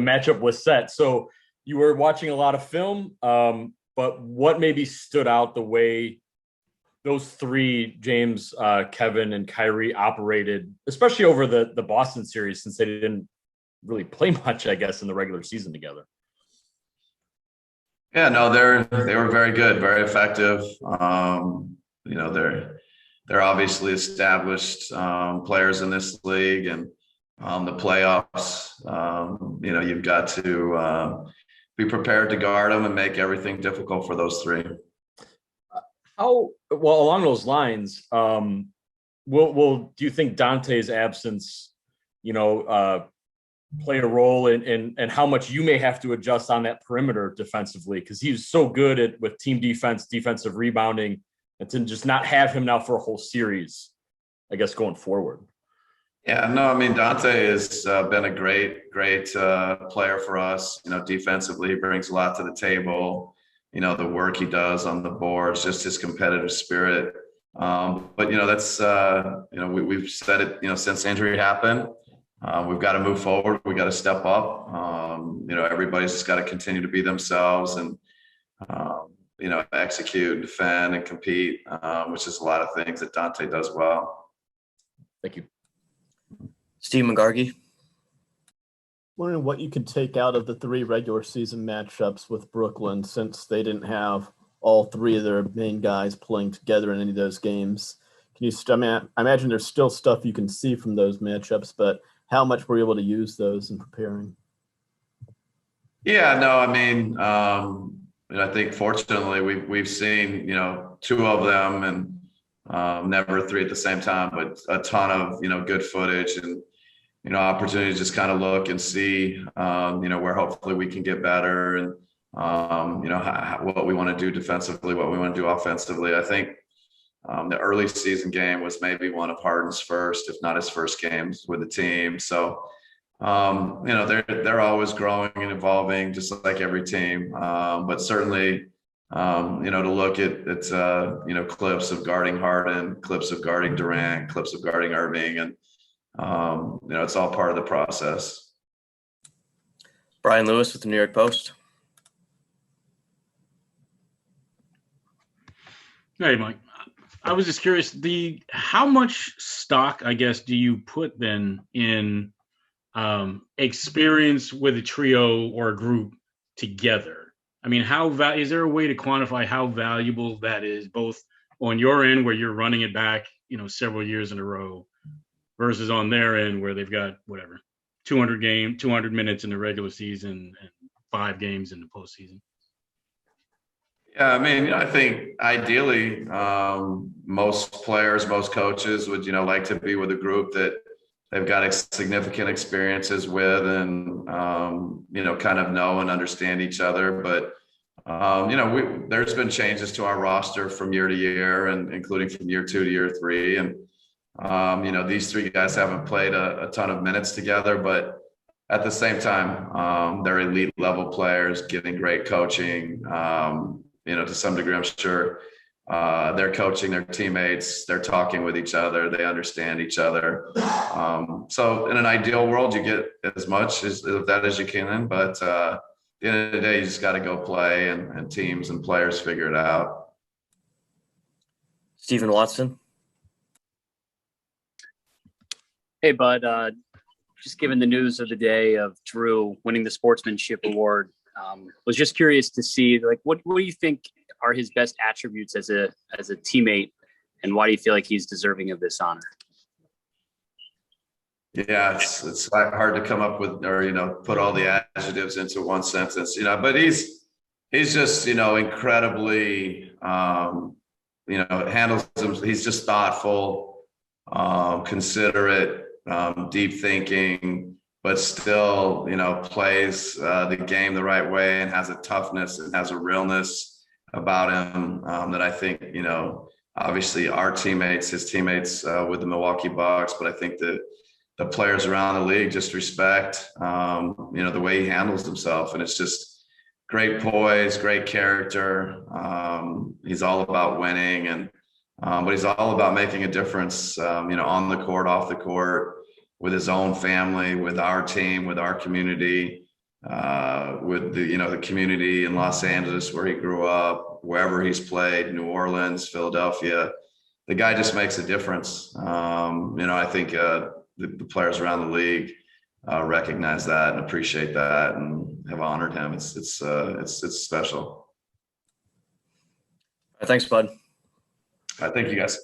matchup was set. So you were watching a lot of film, but what maybe stood out the way those three, James, Kevin, and Kyrie, operated, especially over the Boston series, since they didn't really play much, I guess, in the regular season together? Yeah, no, they were very good, very effective. They're obviously established players in this league, and the playoffs. You've got to be prepared to guard them and make everything difficult for those three. How well along those lines? Will do you think Dante's absence, play a role in how much you may have to adjust on that perimeter defensively? Because he was so good with team defense, defensive rebounding, and to just not have him now for a whole series, I guess, going forward. Yeah, no, I mean, Dante has been a great player for us. Defensively, he brings a lot to the table. The work he does on the boards, just his competitive spirit. But that's we've said it. Since the injury happened, we've got to move forward. We got to step up. Everybody's just got to continue to be themselves and execute, defend, and compete, which is a lot of things that Dante does well. Thank you. Steve McGargy. Wondering what you could take out of the three regular season matchups with Brooklyn, since they didn't have all three of their main guys playing together in any of those games. I imagine there's still stuff you can see from those matchups, but how much were you able to use those in preparing? Yeah, no, I mean, I think fortunately we've seen, two of them, and never three at the same time, but a ton of, good footage and, opportunities to just kind of look and see, where hopefully we can get better, and, what we want to do defensively, what we want to do offensively. I think the early season game was maybe one of Harden's first, if not his first games with the team. So, they're always growing and evolving, just like every team. But certainly, to look at clips of guarding Harden, clips of guarding Durant, clips of guarding Irving, and it's all part of the process. Brian Lewis with the New York Post. Hey, Mike. I was just curious, how much stock, I guess, do you put then in experience with a trio or a group together? I mean, is there a way to quantify how valuable that is, both on your end where you're running it back, several years in a row, versus on their end where they've got 200 minutes in the regular season and 5 games in the postseason? Yeah, I mean, I think ideally, most players, most coaches would, like to be with a group that they've got significant experiences with, and, kind of know and understand each other. But, there's been changes to our roster from year to year, and including from year 2 to year 3. And, these three guys haven't played a ton of minutes together, but at the same time, they're elite level players getting great coaching. To some degree, I'm sure they're coaching their teammates, they're talking with each other, they understand each other. So in an ideal world, you get as much of that as you can, but at the end of the day, you just got to go play, and teams and players figure it out. Stephen Watson. Hey, Bud. Just given the news of the day of Jrue winning the Sportsmanship Award, was just curious to see, what do you think are his best attributes as a teammate, and why do you feel like he's deserving of this honor? Yeah, it's hard to come up with, or put all the adjectives into one sentence, but he's just incredibly handles them. He's just thoughtful, considerate, deep thinking, but still, plays the game the right way, and has a toughness and has a realness about him that I think, obviously his teammates with the Milwaukee Bucks, but I think that the players around the league just respect, the way he handles himself. And it's just great poise, great character. He's all about winning, but he's all about making a difference, on the court, off the court, with his own family, with our team, with our community. with the community in Los Angeles where he grew up, wherever he's played, New Orleans, Philadelphia. The guy just makes a difference. I think the players around the league recognize that and appreciate that and have honored him. It's special. Thanks, bud. Thank you, guys.